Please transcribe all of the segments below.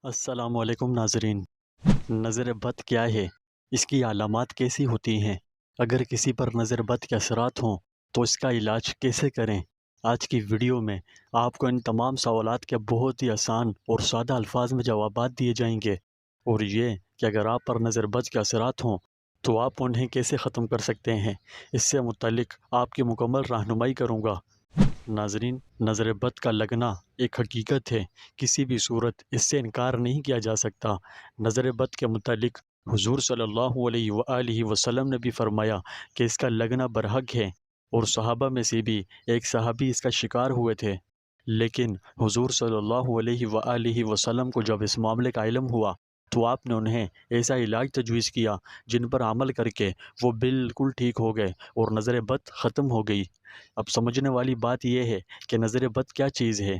السلام علیکم ناظرین۔ نظر بد کیا ہے؟ اس کی علامات کیسی ہوتی ہیں؟ اگر کسی پر نظر بد کے اثرات ہوں تو اس کا علاج کیسے کریں؟ آج کی ویڈیو میں آپ کو ان تمام سوالات کے بہت ہی آسان اور سادہ الفاظ میں جوابات دیے جائیں گے، اور یہ کہ اگر آپ پر نظر بد کے اثرات ہوں تو آپ انہیں کیسے ختم کر سکتے ہیں، اس سے متعلق آپ کی مکمل رہنمائی کروں گا۔ ناظرین، نظر بد کا لگنا ایک حقیقت ہے، کسی بھی صورت اس سے انکار نہیں کیا جا سکتا۔ نظر بد کے متعلق حضور صلی اللہ علیہ وآلہ وسلم نے بھی فرمایا کہ اس کا لگنا برحق ہے، اور صحابہ میں سے بھی ایک صحابی اس کا شکار ہوئے تھے، لیکن حضور صلی اللہ علیہ وآلہ وسلم کو جب اس معاملے کا علم ہوا تو آپ نے انہیں ایسا علاج تجویز کیا جن پر عمل کر کے وہ بالکل ٹھیک ہو گئے اور نظر بد ختم ہو گئی۔ اب سمجھنے والی بات یہ ہے کہ نظر بد کیا چیز ہے،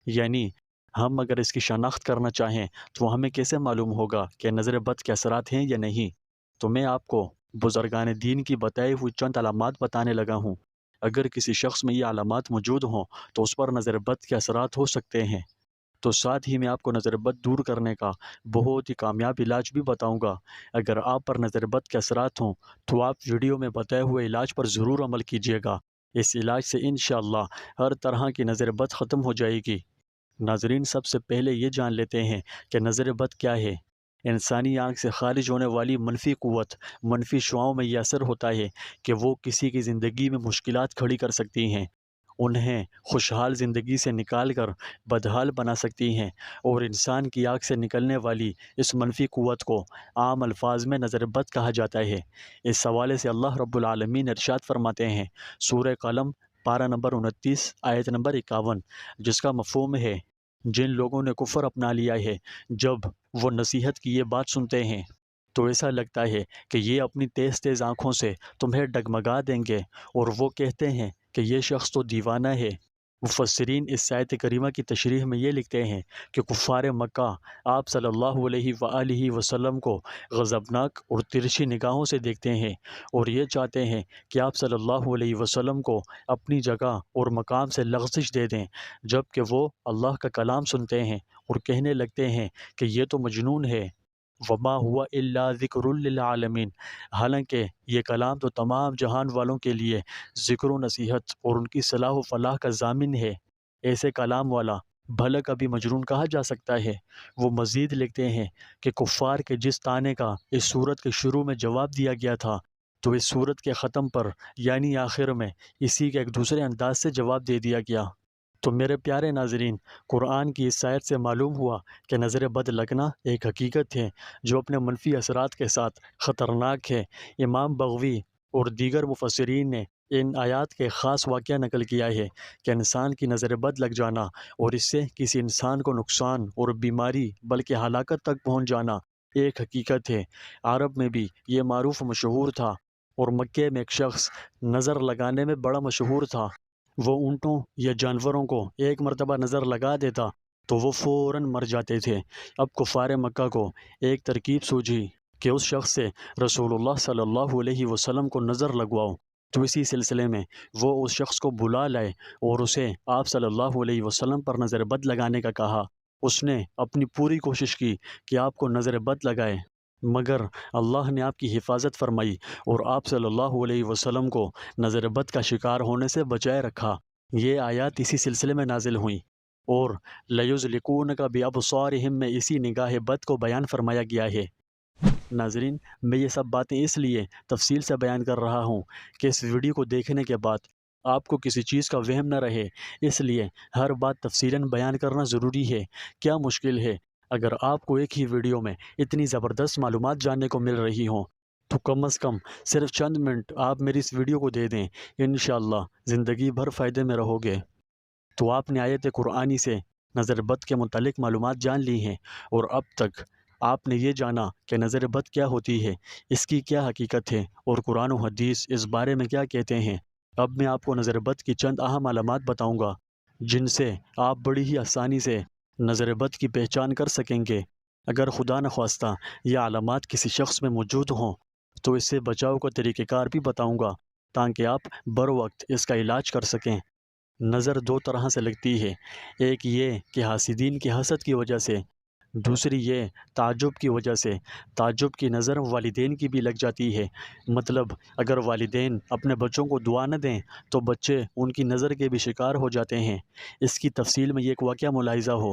یعنی ہم اگر اس کی شناخت کرنا چاہیں تو ہمیں کیسے معلوم ہوگا کہ نظر بد کے اثرات ہیں یا نہیں؟ تو میں آپ کو بزرگان دین کی بتائی ہوئی چند علامات بتانے لگا ہوں۔ اگر کسی شخص میں یہ علامات موجود ہوں تو اس پر نظر بد کے اثرات ہو سکتے ہیں۔ تو ساتھ ہی میں آپ کو نظر بد دور کرنے کا بہت ہی کامیاب علاج بھی بتاؤں گا۔ اگر آپ پر نظر بد کے اثرات ہوں تو آپ ویڈیو میں بتائے ہوئے علاج پر ضرور عمل کیجیے گا۔ اس علاج سے انشاءاللہ ہر طرح کی نظر بد ختم ہو جائے گی۔ ناظرین، سب سے پہلے یہ جان لیتے ہیں کہ نظر بد کیا ہے۔ انسانی آنکھ سے خارج ہونے والی منفی قوت، منفی شعاؤں میں یہ اثر ہوتا ہے کہ وہ کسی کی زندگی میں مشکلات کھڑی کر سکتی ہیں، انہیں خوشحال زندگی سے نکال کر بدحال بنا سکتی ہیں، اور انسان کی آنکھ سے نکلنے والی اس منفی قوت کو عام الفاظ میں نظر بد کہا جاتا ہے۔ اس حوالے سے اللہ رب العالمین ارشاد فرماتے ہیں، سورہ قلم پارہ نمبر 29 آیت نمبر 51، جس کا مفہوم ہے، جن لوگوں نے کفر اپنا لیا ہے جب وہ نصیحت کی یہ بات سنتے ہیں تو ایسا لگتا ہے کہ یہ اپنی تیز تیز آنکھوں سے تمہیں ڈگمگا دیں گے، اور وہ کہتے ہیں کہ یہ شخص تو دیوانہ ہے۔ مفسرین اس آیت کریمہ کی تشریح میں یہ لکھتے ہیں کہ کفار مکہ آپ صلی اللہ علیہ وآلہ وسلم کو غضبناک اور ترچھی نگاہوں سے دیکھتے ہیں، اور یہ چاہتے ہیں کہ آپ صلی اللہ علیہ وسلم کو اپنی جگہ اور مقام سے لغزش دے دیں، جب کہ وہ اللہ کا کلام سنتے ہیں اور کہنے لگتے ہیں کہ یہ تو مجنون ہے۔ وما ہوا الا ذکر للعالمین، حالانکہ یہ کلام تو تمام جہان والوں کے لیے ذکر و نصیحت اور ان کی صلاح و فلاح کا ضامن ہے۔ ایسے کلام والا بھلا کبھی مجنون کہا جا سکتا ہے؟ وہ مزید لکھتے ہیں کہ کفار کے جس طعنے کا اس صورت کے شروع میں جواب دیا گیا تھا، تو اس صورت کے ختم پر یعنی آخر میں اسی کے ایک دوسرے انداز سے جواب دے دیا گیا۔ تو میرے پیارے ناظرین، قرآن کی اس آیت سے معلوم ہوا کہ نظر بد لگنا ایک حقیقت ہے جو اپنے منفی اثرات کے ساتھ خطرناک ہے۔ امام بغوی اور دیگر مفسرین نے ان آیات کے خاص واقعہ نقل کیا ہے کہ انسان کی نظر بد لگ جانا اور اس سے کسی انسان کو نقصان اور بیماری بلکہ ہلاکت تک پہنچ جانا ایک حقیقت ہے۔ عرب میں بھی یہ معروف و مشہور تھا، اور مکے میں ایک شخص نظر لگانے میں بڑا مشہور تھا۔ وہ اونٹوں یا جانوروں کو ایک مرتبہ نظر لگا دیتا تو وہ فوراً مر جاتے تھے۔ اب کفار مکہ کو ایک ترکیب سوجھی کہ اس شخص سے رسول اللہ صلی اللہ علیہ وسلم کو نظر لگواؤ، تو اسی سلسلے میں وہ اس شخص کو بلا لائے اور اسے آپ صلی اللہ علیہ وسلم پر نظر بد لگانے کا کہا۔ اس نے اپنی پوری کوشش کی کہ آپ کو نظر بد لگائے، مگر اللہ نے آپ کی حفاظت فرمائی اور آپ صلی اللہ علیہ وسلم کو نظر بد کا شکار ہونے سے بچائے رکھا۔ یہ آیات اسی سلسلے میں نازل ہوئیں، اور لَيُزْلِقُونَكَ بِأَبْصَارِهِمْ میں اسی نگاہ بد کو بیان فرمایا گیا ہے۔ ناظرین، میں یہ سب باتیں اس لیے تفصیل سے بیان کر رہا ہوں کہ اس ویڈیو کو دیکھنے کے بعد آپ کو کسی چیز کا وہم نہ رہے، اس لیے ہر بات تفصیلاً بیان کرنا ضروری ہے۔ کیا مشکل ہے؟ اگر آپ کو ایک ہی ویڈیو میں اتنی زبردست معلومات جاننے کو مل رہی ہوں تو کم از کم صرف چند منٹ آپ میری اس ویڈیو کو دے دیں، انشاءاللہ زندگی بھر فائدے میں رہو گے۔ تو آپ نے آیت قرآنی سے نظر بد کے متعلق معلومات جان لی ہیں، اور اب تک آپ نے یہ جانا کہ نظر بد کیا ہوتی ہے، اس کی کیا حقیقت ہے، اور قرآن و حدیث اس بارے میں کیا کہتے ہیں۔ اب میں آپ کو نظر بد کی چند اہم علامات بتاؤں گا جن سے آپ بڑی ہی آسانی سے نظر بد کی پہچان کر سکیں گے۔ اگر خدا نخواستہ یہ علامات کسی شخص میں موجود ہوں تو اس سے بچاؤ کا طریقہ کار بھی بتاؤں گا تاکہ آپ بر وقت اس کا علاج کر سکیں۔ نظر دو طرح سے لگتی ہے، ایک یہ کہ حاسدین کی حسد کی وجہ سے دوسری یہ تعجب کی وجہ سے، تعجب کی نظر والدین کی بھی لگ جاتی ہے، مطلب اگر والدین اپنے بچوں کو دعا نہ دیں تو بچے ان کی نظر کے بھی شکار ہو جاتے ہیں۔ اس کی تفصیل میں یہ ایک واقعہ ملاحظہ ہو۔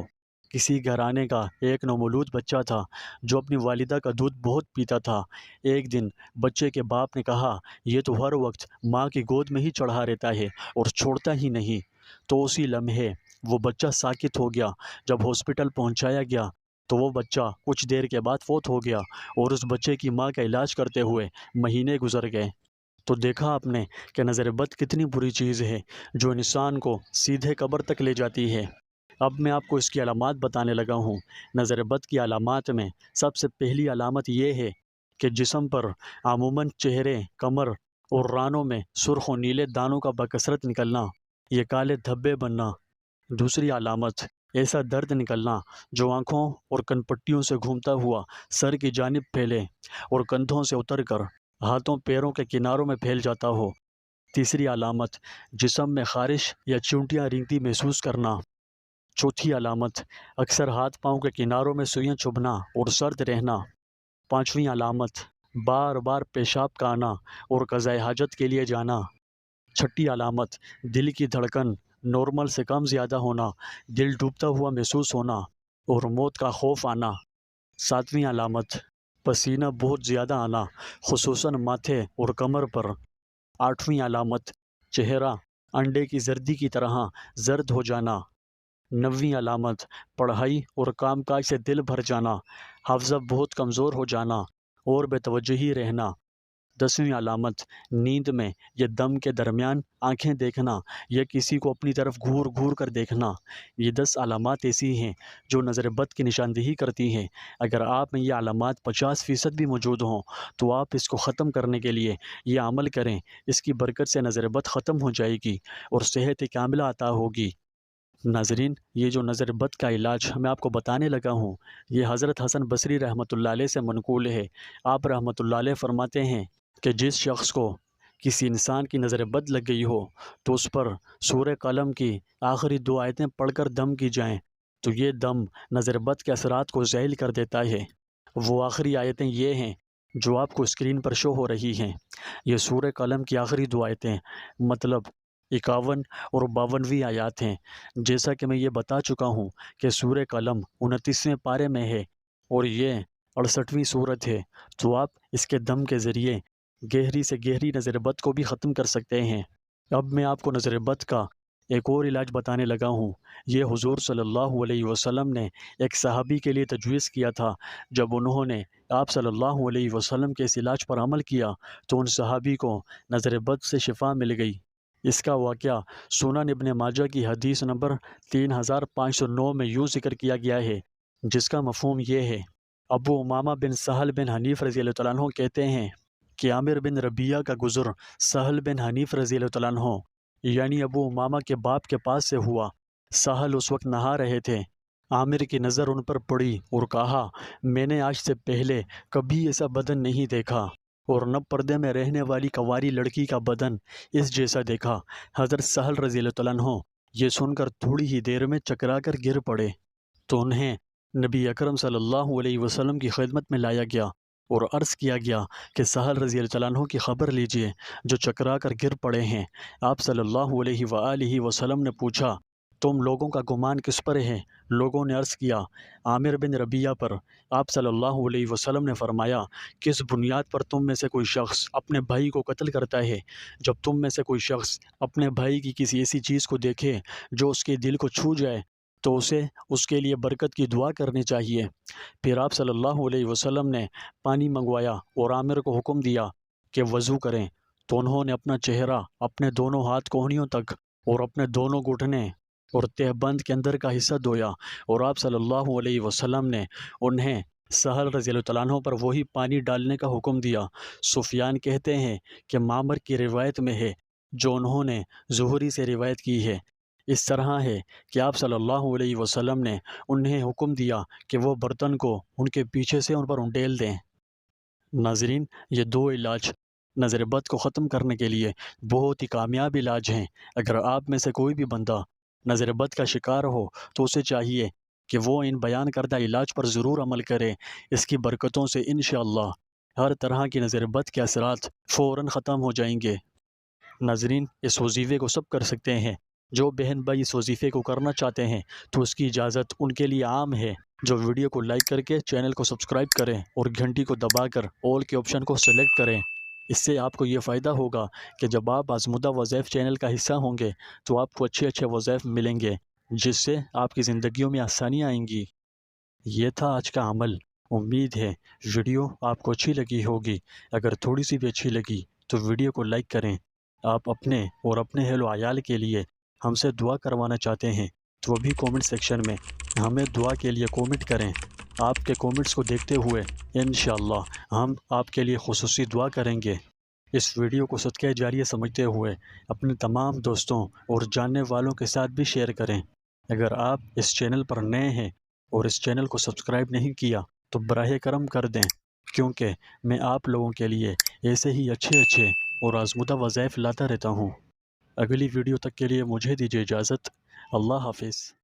کسی گھرانے کا ایک نومولود بچہ تھا جو اپنی والدہ کا دودھ بہت پیتا تھا۔ ایک دن بچے کے باپ نے کہا، یہ تو ہر وقت ماں کی گود میں ہی چڑھا رہتا ہے اور چھوڑتا ہی نہیں۔ تو اسی لمحے وہ بچہ ساکت ہو گیا۔ جب ہاسپٹل پہنچایا گیا تو وہ بچہ کچھ دیر کے بعد فوت ہو گیا اور اس بچے کی ماں کا علاج کرتے ہوئے مہینے گزر گئے۔ تو دیکھا آپ نے کہ نظر بد کتنی بری چیز ہے جو انسان کو سیدھے قبر تک لے جاتی ہے۔ اب میں آپ کو اس کی علامات بتانے لگا ہوں۔ نظر بد کی علامات میں سب سے پہلی علامت یہ ہے کہ جسم پر عموماً چہرے، کمر اور رانوں میں سرخ و نیلے دانوں کا بکثرت نکلنا، یہ کالے دھبے بننا۔ دوسری علامت، ایسا درد نکلنا جو آنکھوں اور کن پٹیوں سے گھومتا ہوا سر کی جانب پھیلے اور کندھوں سے اتر کر ہاتھوں پیروں کے کناروں میں پھیل جاتا ہو۔ تیسری علامت، جسم میں خارش یا چونٹیاں رینگتی محسوس کرنا۔ چوتھی علامت، اکثر ہاتھ پاؤں کے کناروں میں سوئیاں چبھنا اور سرد رہنا۔ پانچویں علامت، بار بار پیشاب کا آنا اور قضائے حاجت کے لیے جانا۔ چھٹی علامت، دل کی دھڑکن نارمل سے کم زیادہ ہونا، دل ڈوبتا ہوا محسوس ہونا اور موت کا خوف آنا۔ ساتویں علامت، پسینہ بہت زیادہ آنا، خصوصاً ماتھے اور کمر پر۔ آٹھویں علامت، چہرہ انڈے کی زردی کی طرح زرد ہو جانا۔ نویں علامت، پڑھائی اور کام کاج سے دل بھر جانا، حافظہ بہت کمزور ہو جانا اور بے توجہی رہنا۔ دسویں علامت، نیند میں یا دم کے درمیان آنکھیں دیکھنا یا کسی کو اپنی طرف گھور گھور کر دیکھنا۔ یہ 10 علامات ایسی ہیں جو نظر بد کی نشاندہی کرتی ہیں۔ اگر آپ میں یہ علامات 50% بھی موجود ہوں تو آپ اس کو ختم کرنے کے لیے یہ عمل کریں۔ اس کی برکت سے نظر بد ختم ہو جائے گی اور صحت کاملہ عطا ہوگی۔ ناظرین، یہ جو نظر بد کا علاج میں آپ کو بتانے لگا ہوں، یہ حضرت حسن بصری رحمۃ اللہ علیہ سے منقول ہے۔ آپ رحمۃ اللہ علیہ فرماتے ہیں کہ جس شخص کو کسی انسان کی نظر بد لگ گئی ہو تو اس پر سورہ قلم کی آخری 2 آیتیں پڑھ کر دم کی جائیں تو یہ دم نظر بد کے اثرات کو زائل کر دیتا ہے۔ وہ آخری آیتیں یہ ہیں جو آپ کو اسکرین پر شو ہو رہی ہیں۔ یہ سورہ قلم کی آخری 2 آیتیں مطلب 51 اور 52ویں آیات ہیں۔ جیسا کہ میں یہ بتا چکا ہوں کہ سورہ قلم 29ویں پارے میں ہے اور یہ 68ویں سورت ہے، تو آپ اس کے دم کے ذریعے گہری سے گہری نظر بد کو بھی ختم کر سکتے ہیں۔ اب میں آپ کو نظر بد کا ایک اور علاج بتانے لگا ہوں۔ یہ حضور صلی اللہ علیہ وسلم نے ایک صحابی کے لیے تجویز کیا تھا۔ جب انہوں نے آپ صلی اللہ علیہ وسلم کے اس علاج پر عمل کیا تو ان صحابی کو نظر بد سے شفا مل گئی۔ اس کا واقعہ سنن ابن ماجہ کی حدیث نمبر 3509 میں یوں ذکر کیا گیا ہے، جس کا مفہوم یہ ہے۔ ابو امامہ بن سہل بن حنیف رضی اللہ تعالیٰ عنہ کہتے ہیں کہ عامر بن ربیعہ کا گزر سہل بن حنیف رضی اللہ تعالیٰ عنہ یعنی ابو امامہ کے باپ کے پاس سے ہوا۔ سہل اس وقت نہا رہے تھے۔ عامر کی نظر ان پر پڑی اور کہا، میں نے آج سے پہلے کبھی ایسا بدن نہیں دیکھا اور نہ پردے میں رہنے والی کنواری لڑکی کا بدن اس جیسا دیکھا۔ حضرت سہل رضی اللہ تعالیٰ عنہ یہ سن کر تھوڑی ہی دیر میں چکرا کر گر پڑے تو انہیں نبی اکرم صلی اللہ علیہ وسلم کی خدمت میں لایا گیا اور عرض کیا گیا کہ سہل رضی اللہ تعالیٰ عنہ کی خبر لیجئے جو چکرا کر گر پڑے ہیں۔ آپ صلی اللہ علیہ وآلہ وسلم نے پوچھا، تم لوگوں کا گمان کس پر ہے؟ لوگوں نے عرض کیا، عامر بن ربیعہ پر۔ آپ صلی اللہ علیہ وسلم نے فرمایا، کس بنیاد پر تم میں سے کوئی شخص اپنے بھائی کو قتل کرتا ہے؟ جب تم میں سے کوئی شخص اپنے بھائی کی کسی ایسی چیز کو دیکھے جو اس کے دل کو چھو جائے تو اسے اس کے لیے برکت کی دعا کرنی چاہیے۔ پھر آپ صلی اللہ علیہ وسلم نے پانی منگوایا اور عامر کو حکم دیا کہ وضو کریں، تو انہوں نے اپنا چہرہ، اپنے دونوں ہاتھ کہنیوں تک اور اپنے دونوں گھٹنے اور تہ بند کے اندر کا حصہ دھویا، اور آپ صلی اللہ علیہ وسلم نے انہیں سہل رضی اللہ تعالیٰ عنہ پر وہی پانی ڈالنے کا حکم دیا۔ سفیان کہتے ہیں کہ معمر کی روایت میں ہے جو انہوں نے زہری سے روایت کی ہے، اس طرح ہے کہ آپ صلی اللہ علیہ وسلم نے انہیں حکم دیا کہ وہ برتن کو ان کے پیچھے سے ان پر انڈیل دیں۔ ناظرین، یہ 2 علاج نظر بد کو ختم کرنے کے لیے بہت ہی کامیاب علاج ہیں۔ اگر آپ میں سے کوئی بھی بندہ نظر بد کا شکار ہو تو اسے چاہیے کہ وہ ان بیان کردہ علاج پر ضرور عمل کرے۔ اس کی برکتوں سے انشاءاللہ ہر طرح کی نظر بد کے اثرات فوراً ختم ہو جائیں گے۔ ناظرین، اس وظیفے کو سب کر سکتے ہیں۔ جو بہن بھائی اس وظیفے کو کرنا چاہتے ہیں تو اس کی اجازت ان کے لیے عام ہے۔ جو ویڈیو کو لائک کر کے چینل کو سبسکرائب کریں اور گھنٹی کو دبا کر آل کے آپشن کو سلیکٹ کریں۔ اس سے آپ کو یہ فائدہ ہوگا کہ جب آپ آزمودہ وظائف چینل کا حصہ ہوں گے تو آپ کو اچھے وظائف ملیں گے، جس سے آپ کی زندگیوں میں آسانیاں آئیں گی۔ یہ تھا آج کا عمل۔ امید ہے ویڈیو آپ کو اچھی لگی ہوگی۔ اگر تھوڑی سی بھی اچھی لگی تو ویڈیو کو لائک کریں۔ آپ اپنے اور اپنے اہل و عیال کے لیے ہم سے دعا کروانا چاہتے ہیں تو وہ بھی کومنٹ سیکشن میں ہمیں دعا کے لیے کومنٹ کریں۔ آپ کے کومنٹس کو دیکھتے ہوئے انشاءاللہ ہم آپ کے لیے خصوصی دعا کریں گے۔ اس ویڈیو کو صدقہ جاریہ سمجھتے ہوئے اپنے تمام دوستوں اور جاننے والوں کے ساتھ بھی شیئر کریں۔ اگر آپ اس چینل پر نئے ہیں اور اس چینل کو سبسکرائب نہیں کیا تو براہ کرم کر دیں، کیونکہ میں آپ لوگوں کے لیے ایسے ہی اچھے اور آزمودہ وظائف لاتا رہتا ہوں۔ اگلی ویڈیو تک کے لیے مجھے دیجیے اجازت۔ اللہ حافظ۔